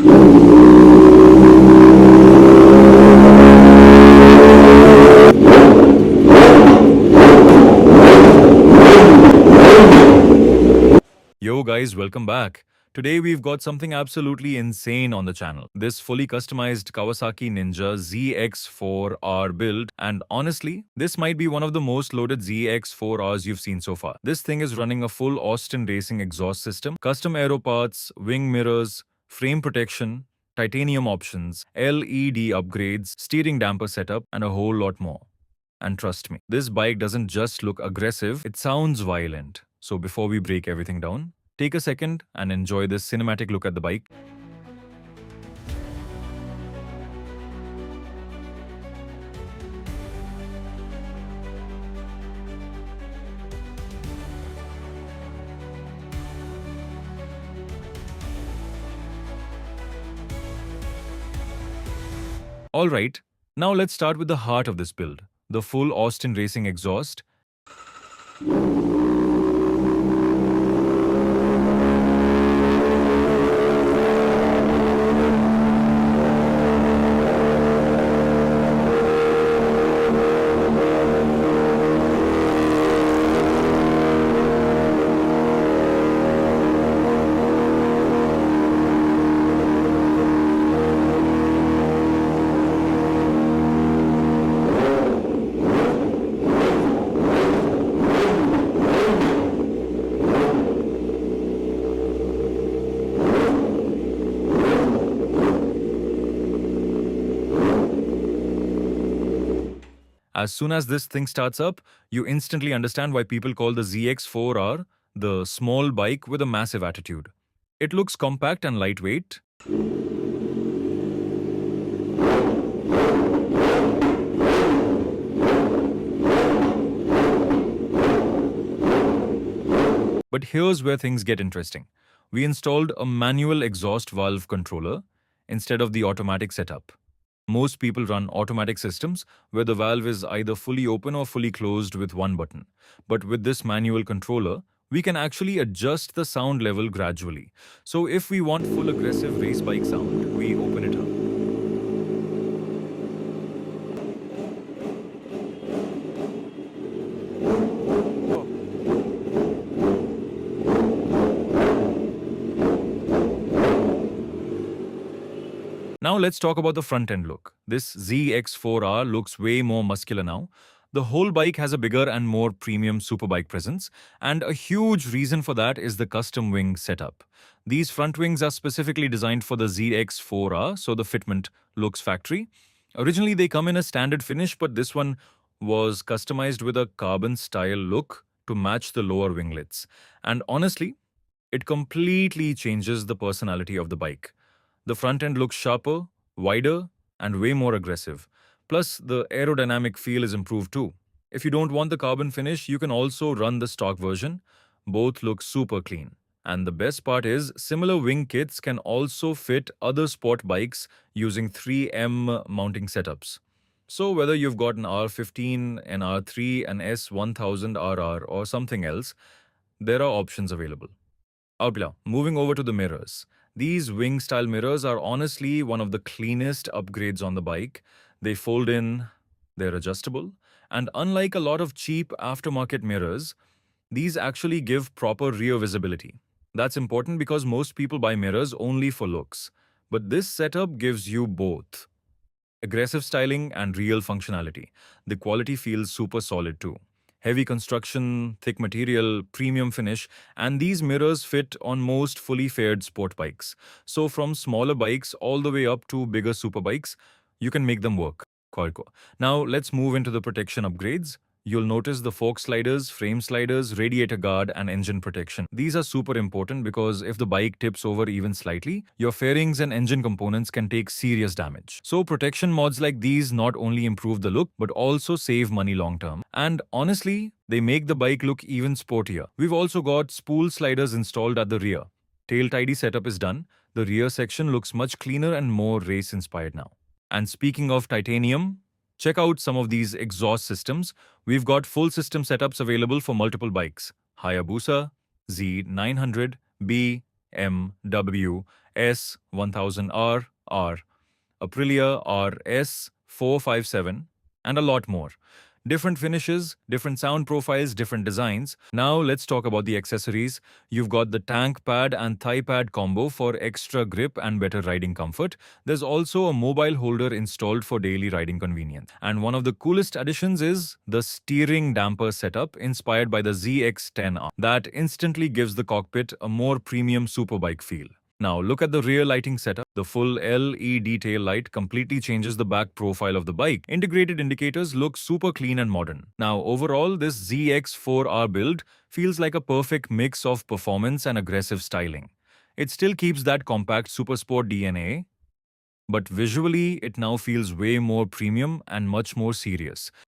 Yo guys, welcome back. Today we've got something absolutely insane on the channel. This fully customized Kawasaki Ninja ZX-4R build, and honestly, this might be one of the most loaded ZX-4Rs you've seen so far. This thing is running a full Austin Racing exhaust system, custom aero parts, wing mirrors, frame protection, titanium options, LED upgrades, steering damper setup, and a whole lot more. And trust me, this bike doesn't just look aggressive, it sounds violent. So before we break everything down, take a second and enjoy this cinematic look at the bike. Alright, now let's start with the heart of this build, the full Austin Racing exhaust. As soon as this thing starts up, you instantly understand why people call the ZX-4R the small bike with a massive attitude. It looks compact and lightweight, but here's where things get interesting. We installed a manual exhaust valve controller instead of the automatic setup. Most people run automatic systems where the valve is either fully open or fully closed with one button. But with this manual controller, we can actually adjust the sound level gradually. So if we want full aggressive race bike sound, we open it up. Now let's talk about the front end look. This ZX-4R looks way more muscular now. The whole bike has a bigger and more premium Superbike presence, and a huge reason for that is the custom wing setup. These front wings are specifically designed for the ZX-4R, so the fitment looks factory. Originally they come in a standard finish, but this one was customized with a carbon style look to match the lower winglets. And honestly, it completely changes the personality of the bike. The front end looks sharper, wider, and way more aggressive. Plus, the aerodynamic feel is improved too. If you don't want the carbon finish, you can also run the stock version. Both look super clean. And the best part is, similar wing kits can also fit other sport bikes using 3M mounting setups. So whether you've got an R15, an R3, an S1000RR or something else, there are options available. Outla, moving over to the mirrors. These wing-style mirrors are honestly one of the cleanest upgrades on the bike. They fold in, they're adjustable, and unlike a lot of cheap aftermarket mirrors, these actually give proper rear visibility. That's important because most people buy mirrors only for looks. But this setup gives you both aggressive styling and real functionality. The quality feels super solid too. Heavy construction, thick material, premium finish, and these mirrors fit on most fully fared sport bikes. So from smaller bikes all the way up to bigger super bikes, you can make them work. Now let's move into the protection upgrades. You'll notice the fork sliders, frame sliders, radiator guard, and engine protection. These are super important because if the bike tips over even slightly, your fairings and engine components can take serious damage. So protection mods like these not only improve the look, but also save money long term. And honestly, they make the bike look even sportier. We've also got spool sliders installed at the rear. Tail tidy setup is done. The rear section looks much cleaner and more race inspired now. And speaking of titanium, check out some of these exhaust systems. We've got full system setups available for multiple bikes: Hayabusa, Z900, B, M, W, S1000R, R, Aprilia RS 457, and a lot more. Different finishes, different sound profiles, different designs. Now let's talk about the accessories. You've got the tank pad and thigh pad combo for extra grip and better riding comfort. There's also a mobile holder installed for daily riding convenience. And one of the coolest additions is the steering damper setup inspired by the ZX-10R that instantly gives the cockpit a more premium superbike feel. Now look at the rear lighting setup. The full LED tail light completely changes the back profile of the bike. Integrated indicators look super clean and modern. Now overall, this ZX-4R build feels like a perfect mix of performance and aggressive styling. It still keeps that compact super sport DNA, but visually it now feels way more premium and much more serious.